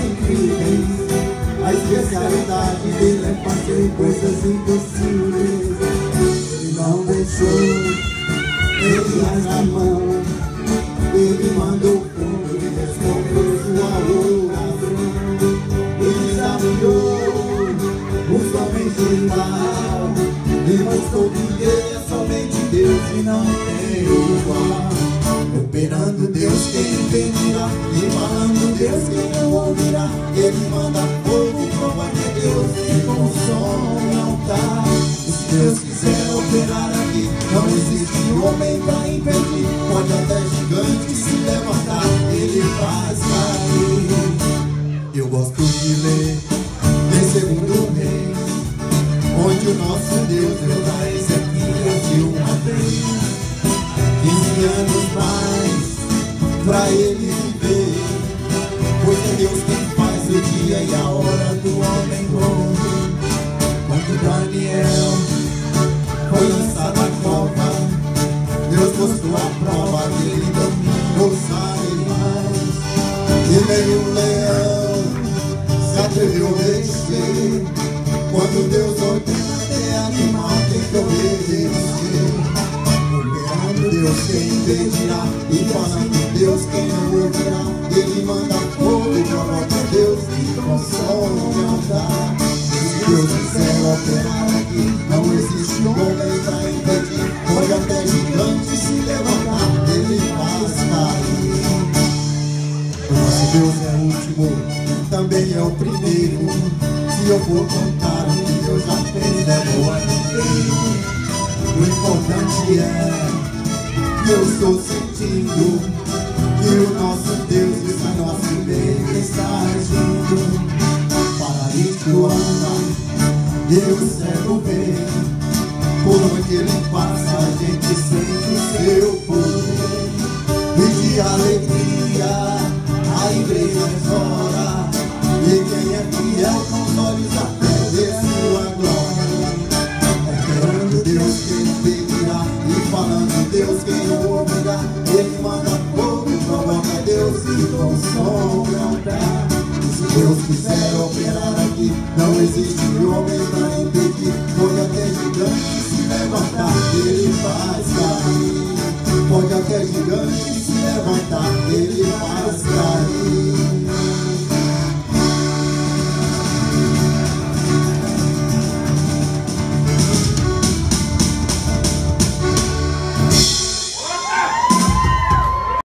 incríveis. A especialidade dele é fazer coisas impossíveis. Ele não deixou Elias na mão, ele mandou fogo e respondeu sua oração. Ele desafiou os homens de Baal e mostrou que ele é somente Deus e não tem igual. Operando Deus, quem impedirá? E falando Deus, quem não ouvirá? Ele manda fogo, prova que é Deus e consome o altar. Se Deus quiser operar aqui, não existe homem para impedir. Pode até gigante se levantar, ele faz cair. Eu gosto de ler em Segundo Reis, onde o nosso Deus deu a Ezequias de uma vez 15 anos mais pra ele viver, pois é Deus quem faz o dia e a hora do homem morrer. Quando Daniel foi lançado à cova, Deus mostrou a prova que ele dominou os animais. E nem o leão se atreveu a mexer. Quando Deus ordena, até animal tem que obedecer. Operando Deus, quem impedirá? E falando Deus, quem não ouvirá? Ele manda fogo e provoca Deus e consome o altar. Se Deus quiser operar aqui, não existe homem para impedir. Pode até gigante se levantar, ele faz cair. O nosso Deus é o último, também é o primeiro. Se eu for contar o que Deus já fez, levou a ninguém. O importante é que eu estou sentindo que o nosso Deus está no nosso meio, está agindo. Paralítico anda e o cego vê, por onde ele passa a gente sente o seu poder. E de alegria a igreja chora, e quem é fiel com os olhos a fé vê sua glória. Operando Deus, quem impedirá? E falando Deus, quem não ouvirá? Ele manda fogo, provoca Deus e consome o altar. Se Deus quiser operar aqui, não existe homem para impedir. Pode até gigante se levantar, ele faz cair. Pode até gigante se levantar, ele faz cair.